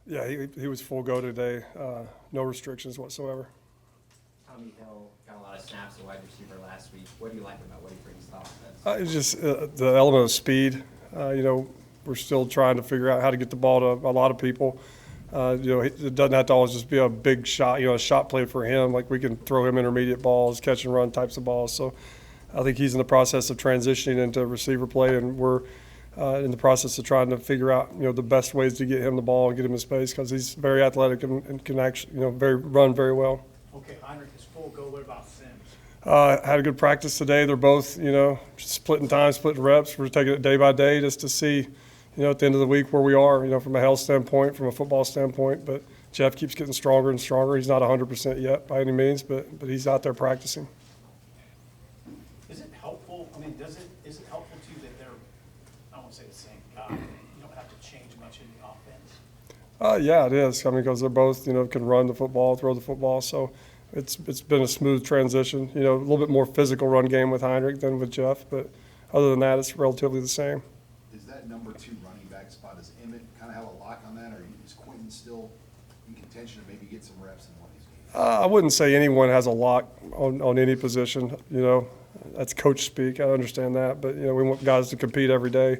Yeah, he was full go today. No restrictions whatsoever. Tommy Hill got a lot of snaps at wide receiver last week. What do you like about what he brings to the offense? It's just the element of speed. We're still trying to figure out how to get the ball to a lot of people. It doesn't have to always just be a big shot, a shot play for him. Like we can throw him intermediate balls, catch and run types of balls. So I think he's in the process of transitioning into receiver play, and we're in the process of trying to figure out, the best ways to get him the ball and get him in space because he's very athletic and can actually, run very well. Okay, Heinrich is full go. What about Sims? Had a good practice today. They're both, splitting time, splitting reps. We're taking it day by day just to see, at the end of the week where we are, from a health standpoint, from a football standpoint. But Jeff keeps getting stronger and stronger. He's not 100% yet by any means, but he's out there practicing. Is it helpful? I mean, is it helpful to you that they're, I won't say the same guy, you don't have to change much in the offense? Yeah, it is. I mean, because they're both, can run the football, throw the football. So it's been a smooth transition. A little bit more physical run game with Heinrich than with Jeff, but other than that, it's relatively the same. Is that number 2 running back spot, does Emmett kind of have a lock on that, or is Quentin still in contention to maybe get some reps in one of these games? I wouldn't say anyone has a lock on any position. That's coach speak. I understand that, but we want guys to compete every day.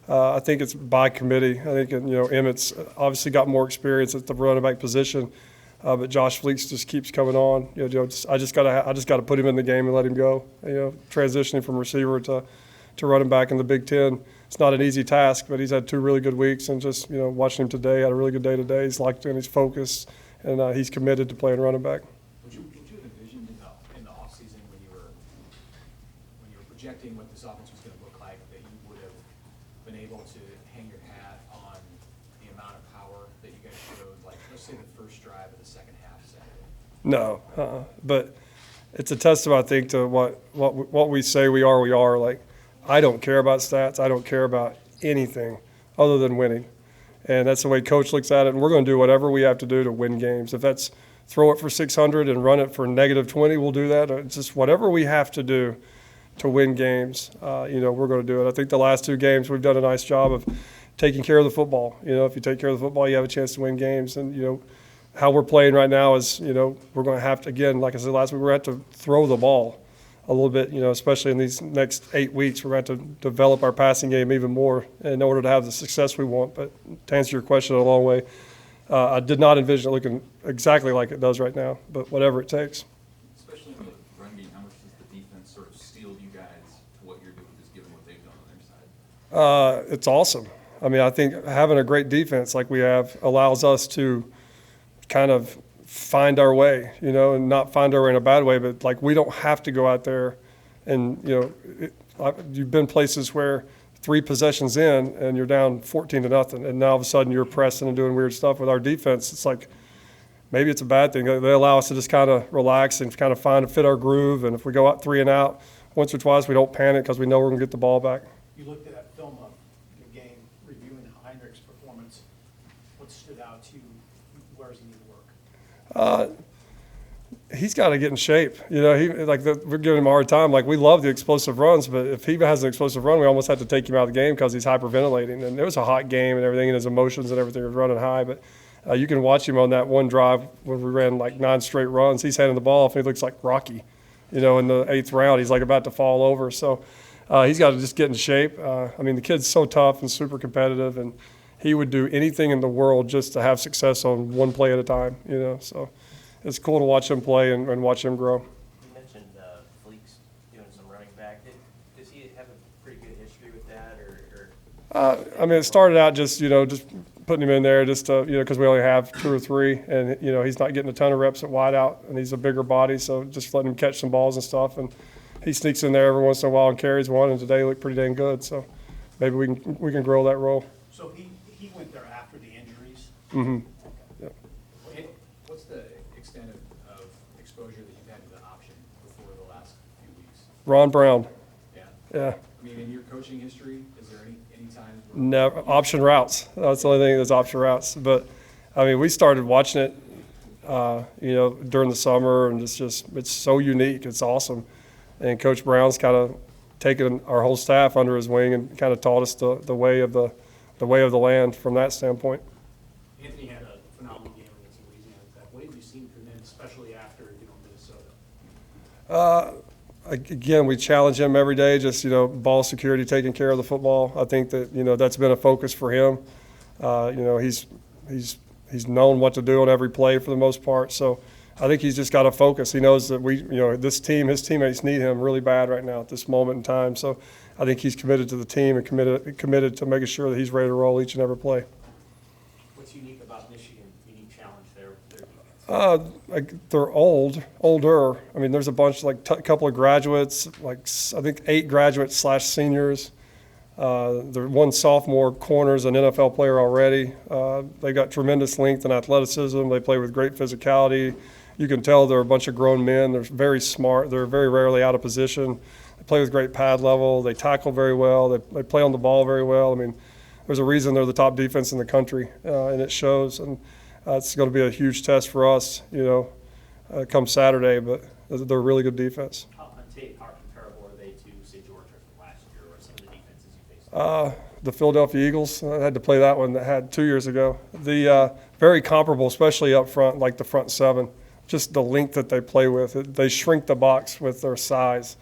I think it's by committee. I think Emmett's obviously got more experience at the running back position, but Josh Fleeks just keeps coming on. I just got to put him in the game and let him go. Transitioning from receiver to running back in the Big Ten, it's not an easy task, but he's had 2 really good weeks, and just watching him today, had a really good day today. He's locked in, he's focused, and he's committed to playing running back. Would you have envisioned in the offseason when you were projecting what this offense was going to look like that you would have been able to hang your hat on the amount of power that you guys showed, like let's say the first drive of the second half Saturday? No, but it's a testament, I think, to what we say we are. Like, I don't care about stats. I don't care about anything other than winning. And that's the way Coach looks at it. And we're going to do whatever we have to do to win games. If that's throw it for 600 and run it for -20, we'll do that. It's just whatever we have to do to win games, we're going to do it. I think the last 2 games we've done a nice job of taking care of the football. If you take care of the football, you have a chance to win games. And, how we're playing right now is, we're going to have to, again, like I said last week, we're going to have to throw the ball a little bit, especially in these next 8 weeks. We're going to have to develop our passing game even more in order to have the success we want. But to answer your question in a long way, I did not envision it looking exactly like it does right now, but whatever it takes. Especially in the run game, how much does the defense sort of steel you guys to what you're doing, just given what they've done on their side? It's awesome. I mean, I think having a great defense like we have allows us to kind of find our way, and not find our way in a bad way, but like we don't have to go out there and, you've been places where 3 possessions in and you're down 14-0, and now all of a sudden you're pressing and doing weird stuff with our defense. It's like maybe it's a bad thing. They allow us to just kind of relax and kind of fit our groove, and if we go out 3 and out once or twice, we don't panic because we know we're going to get the ball back. You looked at that film of the game, reviewing Heinrich's performance. What stood out to you? Where does he need to work? He's got to get in shape. We're giving him a hard time. Like, we love the explosive runs, but if he has an explosive run, we almost have to take him out of the game because he's hyperventilating. And it was a hot game and everything, and his emotions and everything was running high. But you can watch him on that one drive when we ran like 9 straight runs. He's handing the ball off, and he looks like Rocky. In the 8th round, he's like about to fall over. So he's got to just get in shape. The kid's so tough and super competitive, and he would do anything in the world just to have success on one play at a time, So it's cool to watch him play and watch him grow. You mentioned Fleeks doing some running back. Does he have a pretty good history with that? It started out just putting him in there just to, because we only have 2 or 3, and, he's not getting a ton of reps at wide out, and he's a bigger body, so just letting him catch some balls and stuff. And he sneaks in there every once in a while and carries one, and today looked pretty dang good. So maybe we can grow that role. So he went there after the injuries? Mm-hmm. Okay. Yeah. What's the extent of exposure that you've had to the option before the last few weeks? Ron Brown. Yeah? Yeah. In your coaching history, is there any times where... Never option routes. That's the only thing that's option routes. But we started watching it, during the summer, and it's so unique. It's awesome. And Coach Brown's kind of taken our whole staff under his wing and kind of taught us the way of the land from that standpoint. Anthony had a phenomenal game against Louisiana Tech. What have you seen from them, especially after, Minnesota? Again, we challenge him every day, just, ball security, taking care of the football. I think that, that's been a focus for him. He's known what to do on every play for the most part. So I think he's just got to focus. He knows that this team, his teammates need him really bad right now at this moment in time. So I think he's committed to the team and committed to making sure that he's ready to roll each and every play. What's unique about Michigan, unique challenge their defense? They're older. I mean, there's a bunch, a couple of graduates, I think 8 graduates / seniors. The one sophomore corner's an NFL player already. They got tremendous length and athleticism. They play with great physicality. You can tell they're a bunch of grown men. They're very smart. They're very rarely out of position. They play with great pad level. They tackle very well. They play on the ball very well. I mean, there's a reason they're the top defense in the country, and it shows. And it's going to be a huge test for us, come Saturday. But they're a really good defense. How comparable are they to, say, Georgia from last year or some of the defenses you faced? The Philadelphia Eagles, I had to play that one that had 2 years ago. Very comparable, especially up front, like the front seven, just the length that they play with. They shrink the box with their size,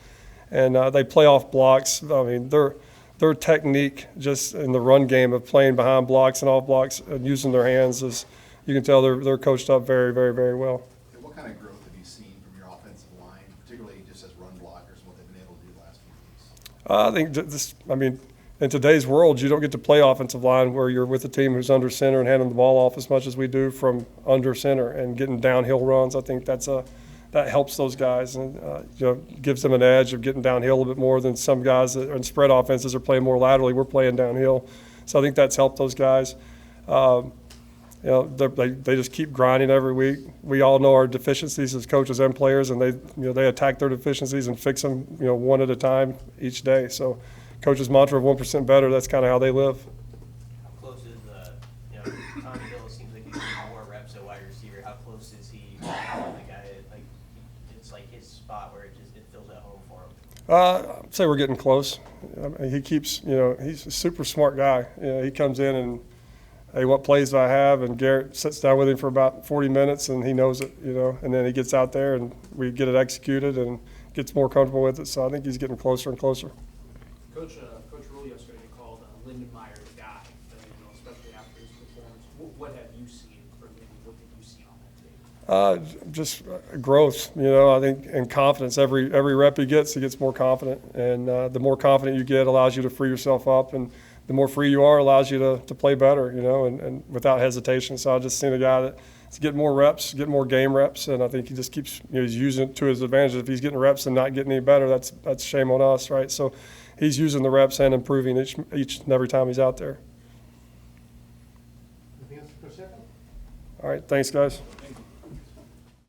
and they play off blocks. I mean, their technique just in the run game of playing behind blocks and off blocks and using their hands is, you can tell they're coached up very, very, very well. And what kind of growth have you seen from your offensive line, particularly just as run blockers, and what they've been able to do the last few weeks? I think in today's world, you don't get to play offensive line where you're with a team who's under center and handing the ball off as much as we do from under center and getting downhill runs. I think that helps those guys and gives them an edge of getting downhill a little bit more than some guys that are in spread offenses are playing more laterally. We're playing downhill, so I think that's helped those guys. They just keep grinding every week. We all know our deficiencies as coaches and players, and they attack their deficiencies and fix them one at a time each day. So. Coach's mantra of 1% better, that's kind of how they live. How close is, Tommy Hill seems like he's getting more reps at wide receiver. How close is he to the guy, it's like his spot where it feels at home for him? I'd say we're getting close. I mean, he keeps, he's a super smart guy. He comes in and, hey, what plays do I have? And Garrett sits down with him for about 40 minutes and he knows it, and then he gets out there and we get it executed and gets more comfortable with it. So I think he's getting closer and closer. Coach Rule yesterday called Lindenmeyer the guy, especially after his performance. What have you seen from him? What did you see on that tape? Just growth, I think, and confidence. Every rep he gets more confident. And the more confident you get allows you to free yourself up. And the more free you are allows you to play better, and without hesitation. So I've just seen a guy that's getting more reps, getting more game reps. And I think he just keeps, he's using it to his advantage. If he's getting reps and not getting any better, that's shame on us, right? So he's using the reps and improving each and every time he's out there. Anything else for a second? All right, thanks, guys. Thank you.